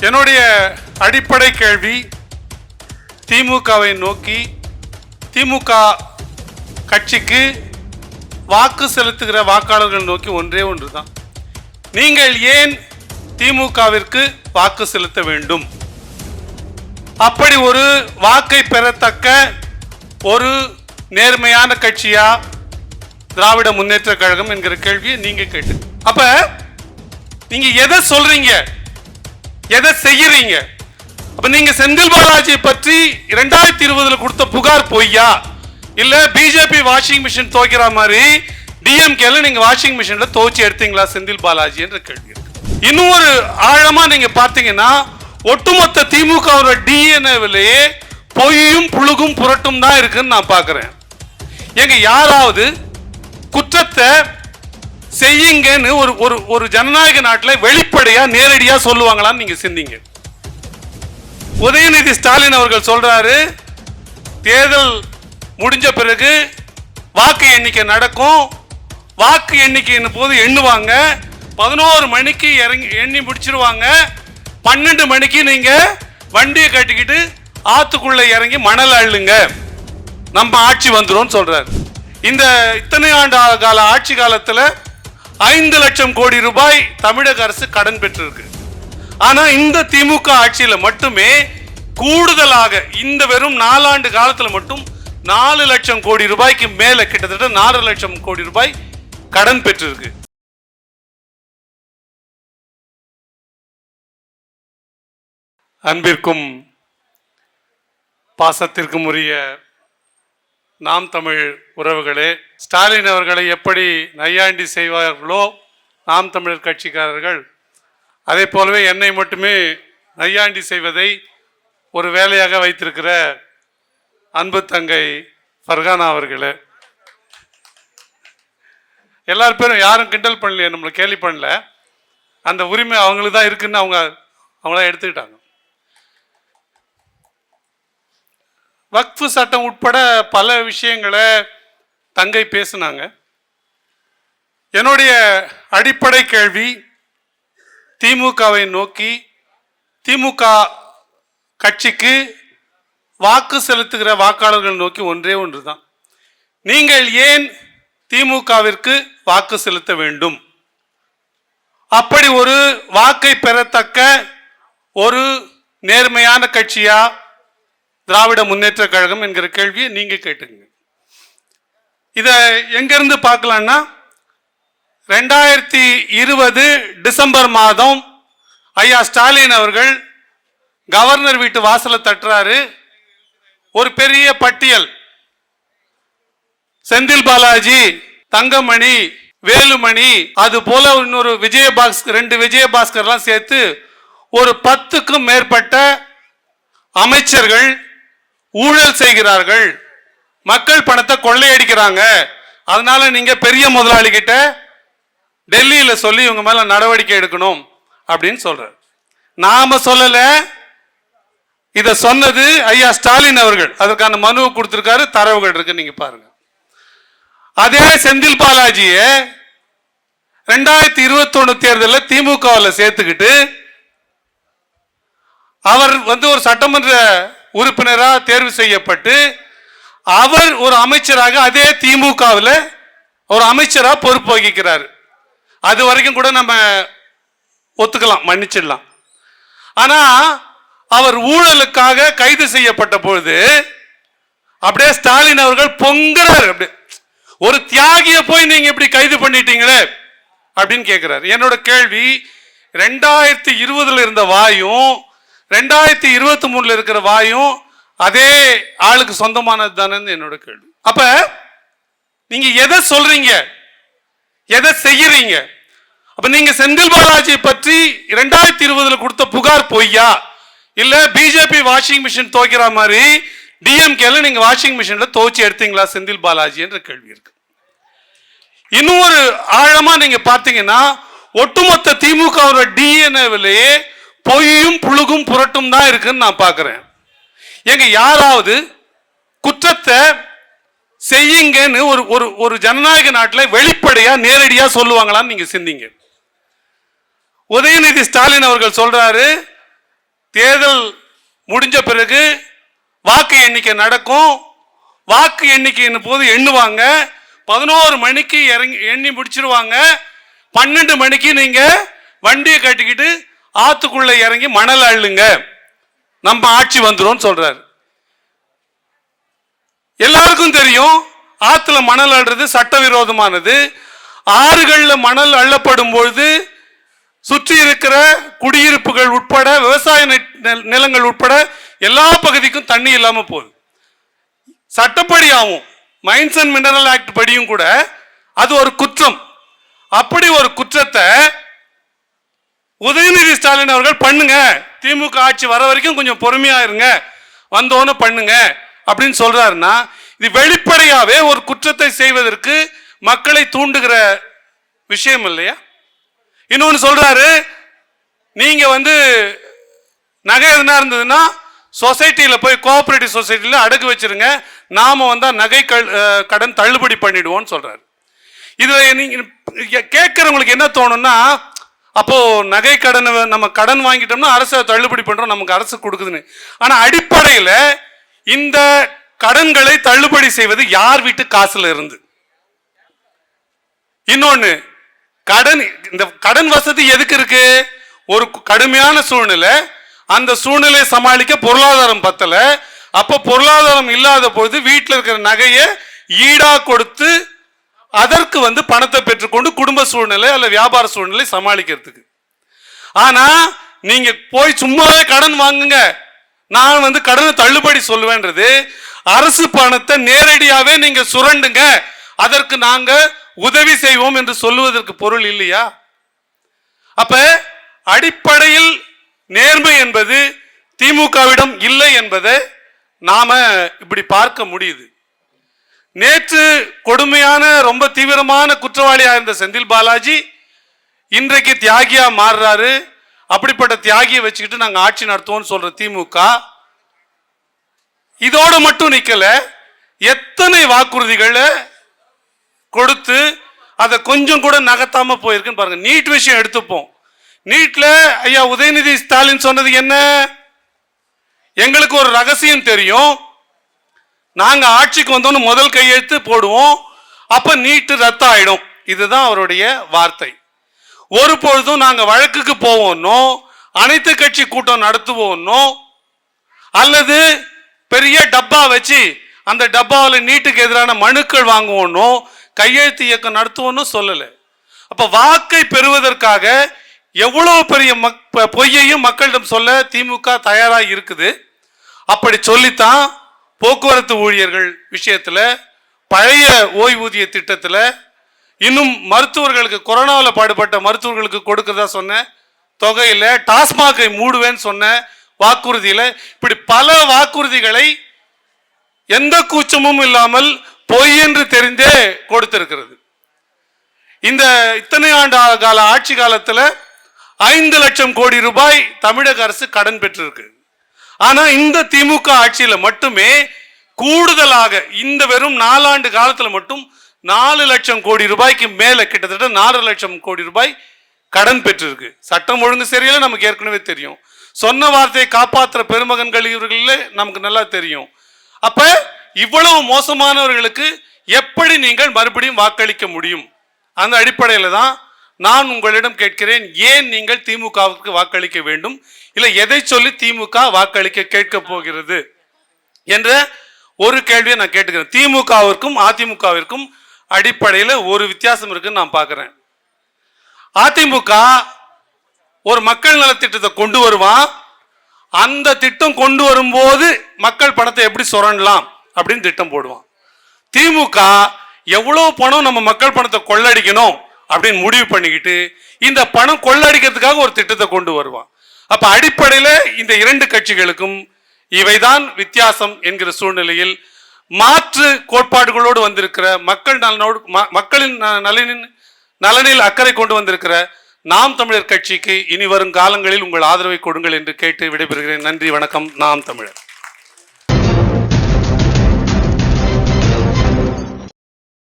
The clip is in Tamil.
என்னுடைய அடிப்படை கேள்வி திமுகவை நோக்கி திமுக கட்சிக்கு வாக்கு செலுத்துகிற வாக்காளர்கள் நோக்கி ஒன்றே ஒன்றுதான். நீங்கள் ஏன் திமுகவிற்கு வாக்கு செலுத்த வேண்டும்? அப்படி ஒரு வாக்கை பெறத்தக்க ஒரு நேர்மையான கட்சியா திராவிட முன்னேற்ற கழகம் என்கிற கேள்வியை நீங்க கேட்டு, அப்ப நீங்க எதை சொல்றீங்க, எதை செய்யறீங்க? அப்ப நீங்க செந்தில் பாலாஜியை பற்றி 2020 கொடுத்த புகார் பொய்யா, இல்ல பிஜேபி வாஷிங் மிஷின் துவைக்கிற மாதிரி டிஎம்கேல நீங்க வாஷிங் மிஷின்ல துவைச்சு எடுத்தீங்களா செந்தில் பாலாஜி என்ற கேள்வி இருக்கு. இன்னும் ஒரு ஆழமா நீங்க பார்த்தீங்கன்னா ஒட்டுமொத்த திமுக டிஎன்ஏவிலேயே பொய்யும் புழுகும் புரட்டும் தான் இருக்குன்னு நான் பார்க்கிறேன். எங்க யாராவது குற்றத்தை செய்யுங்கன்னு ஒரு ஜனநாயக நாட்டில் வெளிப்படையா நேரடியா சொல்லுவாங்களான்னு நீங்க சிந்திங்க. உதயநிதி ஸ்டாலின் அவர்கள் சொல்றாரு, தேர்தல் முடிஞ்ச பிறகு வாக்கு எண்ணிக்கை நடக்கும், வாக்கு எண்ணிக்கையின் போது எண்ணுவாங்க, 11 மணிக்கு இறங்கி எண்ணி முடிச்சிருவாங்க, 12 மணிக்கு நீங்க வண்டியை கட்டிக்கிட்டு ஆத்துக்குள்ள இறங்கி மணல் அள்ளுங்க, நம்ம ஆட்சி வந்துடும் சொல்றாரு. இந்த இத்தனை ஆண்டு கால ஆட்சி காலத்துல 5 லட்சம் கோடி ரூபாய் தமிழக அரசு கடன் பெற்றிருக்கு. ஆனா இந்த திமுக ஆட்சியில மட்டுமே கூடுதலாக இந்த வெறும் 4 ஆண்டு காலத்துல மட்டும் 4 லட்சம் கோடி ரூபாய்க்கு மேல கிட்டத்தட்ட 4 லட்சம் கோடி ரூபாய் கடன் பெற்றிருக்கு. அன்பிற்கும் பாசத்திற்கும் உரிய நாம் தமிழ் உறவுகளே, ஸ்டாலின் அவர்களை எப்படி நையாண்டி செய்வார்களோ நாம் தமிழர் கட்சிக்காரர்கள், அதே போலவே என்னை மட்டுமே நையாண்டி செய்வதை ஒரு வேலையாக வைத்திருக்கிற அன்பு தங்கை ஃபர்கானா அவர்களே, எல்லாரும் பேரும் யாரும் கிண்டல் பண்ணலையே, நம்மளை கேலி பண்ணல, அந்த உரிமை அவங்களுக்கு தான் இருக்குன்னு அவங்களா எடுத்துக்கிட்டாங்க. வக்ஃபு சட்டம் உட்பட பல விஷயங்களை தங்கை பேசினாங்க. என்னுடைய அடிப்படை கேள்வி திமுகவை நோக்கி திமுக கட்சிக்கு வாக்கு செலுத்துகிற வாக்காளர்கள் நோக்கி ஒன்றே ஒன்றுதான். நீங்கள் ஏன் திமுகவிற்கு வாக்கு செலுத்த வேண்டும்? அப்படி ஒரு வாக்கை பெறத்தக்க ஒரு நேர்மையான கட்சியா திராவிட முன்னேற்ற கழகம் என்கிற கேள்வியை நீங்க கேட்டுங்க. இத எங்கிருந்து பார்க்கலாம்னா, 2020 டிசம்பர் மாதம் ஐயா ஸ்டாலின் அவர்கள் கவர்னர் வீட்டு வாசலை தட்டுறாரு. ஒரு பெரிய பட்டியல், செந்தில் பாலாஜி, தங்கமணி, வேலுமணி, அது போல இன்னொரு 2 விஜயபாஸ்கர்லாம் சேர்த்து ஒரு 10க்கும் மேற்பட்ட அமைச்சர்கள் ஊழல் செய்கிறார்கள், மக்கள் பணத்தை கொள்ளையடிக்கிறாங்க, அதனால நீங்க பெரிய முதலாளி கிட்ட டெல்லியில சொல்லி இவங்க மேல நடவடிக்கை எடுக்கணும் அப்படின்னு சொல்றாரு. நாம சொல்லல, இத சொன்னது ஐயா ஸ்டாலின் அவர்கள். அதற்கான மனுவை கொடுத்திருக்காரு, தரவுகள் இருக்கு, நீங்க பாருங்க. அதே செந்தில் பாலாஜிய 2021 தேர்தலில் திமுகவில் சேர்த்துக்கிட்டு அவர் ஒரு சட்டமன்ற உறுப்பினராக தேர்வு செய்யப்பட்டு அவர் ஒரு அமைச்சராக அதே திமுகவில் ஒரு அமைச்சராக பொறுப்பு வகிக்கிறார். அது வரைக்கும் கூட நம்ம ஒத்துக்கலாம், மன்னிச்சிடலாம். ஆனா அவர் ஊழலுக்காக கைது செய்யப்பட்ட பொழுது அப்படியே ஸ்டாலின் அவர்கள் பொங்குறார். அப்படியே ஒரு தியாகியை போய் நீங்க இப்படி கைது பண்ணிட்டீங்களே அப்படின்னு கேட்கிறார். என்னோட கேள்வி, 2020 இருந்த வாயும் 2023 இருக்கிற வாயும் அதே ஆளுக்கு சொந்தமானது தானே என்னோட கேள்வி. அப்ப நீங்க எதை சொல்றீங்க, எதை செய்யறீங்க? அப்ப நீங்க செந்தில் பாலாஜியை பற்றி 2020 கொடுத்த புகார் பொய்யா, இல்ல பிஜேபி வாஷிங் மிஷின் துவைக்கிற மாதிரி டிஎம்கேல நீங்க வாஷிங் மிஷின்ல துவைச்சு எடுத்தீங்களா செந்தில் பாலாஜி என்ற கேள்வி இருக்கு. இன்னும் ஒரு ஆழமா நீங்க பார்த்தீங்கன்னா ஒட்டுமொத்த திமுக டிஎன்ஏவிலேயே பொய்யும் புழுகும் புரட்டும் தான் இருக்குன்னு நான் பார்க்கிறேன். எங்க யாராவது குற்றத்தை செய்யுங்கன்னு ஒரு ஜனநாயக நாட்டில் வெளிப்படையா நேரடியா சொல்லுவாங்களான்னு நீங்க சிந்திங்க. உதயநிதி ஸ்டாலின் அவர்கள் சொல்றாரு, தேர்தல் முடிஞ்ச பிறகு வாக்கு எண்ணிக்கை நடக்கும். வாக்கு எண்ணிக்கையின் போது எண்ணுவாங்க. 11 மணிக்கு எண்ணி முடிச்சிருவாங்க. 12 மணிக்கு நீங்க வண்டியை கட்டிக்கிட்டு ஆத்துக்குள்ள இறங்கி மணல் அள்ளுங்க, நம்ம ஆட்சி வந்துரும் சொல்றாரு. எல்லாருக்கும் தெரியும் ஆத்துல மணல் அள்ளுறது சட்டவிரோதமானது. ஆறுகள்ல மணல் அள்ளப்படும் பொழுது சுற்றி இருக்கிற குடியிருப்புகள் உட்பட விவசாய நிலங்கள் உட்பட எல்லா பகுதிக்கும் தண்ணி இல்லாம போகுது. சட்டப்படி ஆகும், மைன்ஸ் அண்ட் மினரல் ஆக்ட் படியும் கூட அது ஒரு குற்றம். அப்படி ஒரு குற்றத்தை உதயநிதி ஸ்டாலின் அவர்கள் பண்ணுங்க, திமுக ஆட்சி வர வரைக்கும் கொஞ்சம் பொறுமையா இருங்க, வந்தோன்னு பண்ணுங்க அப்படின்னு சொல்றாருன்னா இது வெளிப்படையாவே ஒரு குற்றத்தை செய்வதற்கு மக்களை தூண்டுகிற விஷயம் இல்லையா? இன்னொன்னு சொல்றாரு, நீங்க நகை எதுனா இருந்ததுன்னா சொசைட்டியில் போய் கோஆபரேட்டிவ் சொசைட்டியில் அடகு வச்சிருங்க, நாம நகை கடன் தள்ளுபடி பண்ணிடுவோம் சொல்றாரு. இதுல நீங்க கேட்கறவங்களுக்கு என்ன தோணும்னா, அப்போ நகை கடன் நம்ம கடன் வாங்கிட்டோம்னா அரசு தள்ளுபடி பண்றோம், நமக்கு அரசு கொடுக்குதுன்னு. ஆனா அடிப்படையில் இந்த கடன்களை தள்ளுபடி செய்வது யார் வீட்டு காசுல இருந்து? இன்னொன்னு, இந்த கடன் வசதி எதுக்கு இருக்கு? ஒரு கடுமையான சூழ்நிலை, அந்த சூழ்நிலையை சமாளிக்க பொருளாதாரம் பத்தல. அப்ப பொருளாதாரம் இல்லாத போது வீட்டில் இருக்கிற நகையை ஈடா கொடுத்து அதற்கு பணத்தை பெற்றுக்கொண்டு குடும்ப சூழ்நிலை அல்ல வியாபார சூழ்நிலை சமாளிக்கிறதுக்கு. ஆனா நீங்க போய் சும்மாவே கடன் வாங்குங்க, நான் கடனை தள்ளுபடி சொல்லுவேன்றது அரசு பணத்தை நேரடியாவே நீங்க சுரண்டுங்க, அதற்கு நாங்க உதவி செய்வோம் என்று சொல்லுவதற்கு பொருள் இல்லையா? அப்ப அடிப்படையில் நேர்மை என்பது திமுகவிடம் இல்லை என்பதை நாம இப்படி பார்க்க முடியுது. நேற்று கொடுமையான ரொம்ப தீவிரமான குற்றவாளியா இருந்த செந்தில் பாலாஜி இன்றைக்கு தியாகியா மாறுறாரு. அப்படிப்பட்ட தியாகியை வச்சுக்கிட்டு நாங்க ஆட்சி நடத்துவோம் சொல்ற திமுக இதோட மட்டும் நிக்கல, எத்தனை வாக்குறுதிகளை கொடுத்து அதை கொஞ்சம் கூட நகர்த்தாம போயிருக்குன்னு பாருங்க. நீட் விஷயம் எடுத்துப்போம். நீட்ல ஐயா உதயநிதி ஸ்டாலின் சொன்னது என்ன? எங்களுக்கு ஒரு ரகசியம் தெரியும், நாங்க ஆட்சிக்கு வந்தோன்னு முதல் கையெழுத்து போடுவோம், அப்ப நீட்டு ரத்து ஆயிடும். இதுதான் அவருடைய வார்த்தை. ஒரு பொழுதும் நாங்க வழக்குக்கு போவோம்னோ அனைத்து கட்சி கூட்டம் நடத்துவோம்னோ அல்லது பெரிய டப்பா வச்சு அந்த டப்பாவில் நீட்டுக்கு எதிரான மனுக்கள் வாங்குவோம்னோ கையெழுத்து இயக்கம் நடத்துவோம்னு சொல்லல. அப்ப வாக்கை பெறுவதற்காக எவ்வளவு பெரிய பொய்யையும் மக்களிடம் சொல்ல திமுக தயாராக இருக்குது. அப்படி சொல்லித்தான் போக்குவரத்து ஊழியர்கள் விஷயத்துல, பழைய ஓய்வூதிய திட்டத்துல, இன்னும் மருத்துவர்களுக்கு கொரோனாவில் பாடுபட்ட மருத்துவர்களுக்கு கொடுக்கறதா சொன்ன தொகையில, டாஸ்மாகை மூடுவேன்னு சொன்ன வாக்குறுதியில, இப்படி பல வாக்குறுதிகளை எந்த கூச்சமும் இல்லாமல் பொய் என்று தெரிந்தே கொடுத்திருக்கிறது. இந்த இத்தனை ஆண்டு கால ஆட்சி காலத்துல 5 லட்சம் கோடி ரூபாய் தமிழக அரசு கடன் பெற்றிருக்கு. ஆனா இந்த திமுக ஆட்சியில மட்டுமே கூடுதலாக இந்த வெறும் 4 ஆண்டு காலத்துல மட்டும் 4 லட்சம் கோடி ரூபாய்க்கு மேல, கிட்டத்தட்ட 4 லட்சம் கோடி ரூபாய் கடன் பெற்றிருக்கு. சட்டம் ஒழுங்கு சரியில்லை, நமக்கு ஏற்கனவே தெரியும். சொன்ன வார்த்தையை காப்பாற்றுற பெருமகன்கள் இவர்களே நமக்கு நல்லா தெரியும். அப்ப இவ்வளவு மோசமானவர்களுக்கு எப்படி நீங்கள் மறுபடியும் வாக்களிக்க முடியும்? அந்த அடிப்படையில் தான் நான் உங்களிடம் கேட்கிறேன், ஏன் நீங்கள் திமுகவுக்கு வாக்களிக்க வேண்டும், இல்லை எதை சொல்லி திமுக வாக்களிக்க கேட்க போகிறது என்ற ஒரு கேள்வியை நான் கேட்டுக்கிறேன். திமுகவிற்கும் அதிமுகவிற்கும் அடிப்படையில் ஒரு வித்தியாசம் இருக்குன்னு நான் பார்க்கிறேன். அதிமுக ஒரு மக்கள் நலத்திட்டத்தை கொண்டு வருவான், அந்த திட்டம் கொண்டு வரும்போது மக்கள் பணத்தை எப்படி சுரண்டலாம் அப்படின்னு திட்டம் போடுவான். திமுக எவ்வளவு பணம் நம்ம மக்கள் பணத்தை கொள்ளடிக்கணும் அப்படின்னு முடிவு பண்ணிக்கிட்டு இந்த பணம் கொள்ளடிக்கிறதுக்காக ஒரு திட்டத்தை கொண்டு வருவான். அப்ப அடிப்படையில் இந்த 2 கட்சிகளுக்கும் இவைதான் வித்தியாசம் என்கிற சூழ்நிலையில் மாற்று கோட்பாடுகளோடு வந்திருக்கிற மக்களின் நலனில் அக்கறை கொண்டு வந்திருக்கிற நாம் தமிழர் கட்சிக்கு இனி வரும் காலங்களில் உங்கள் ஆதரவை கொடுங்கள் என்று கேட்டு விடைபெறுகிறேன். நன்றி, வணக்கம். நாம் தமிழர்.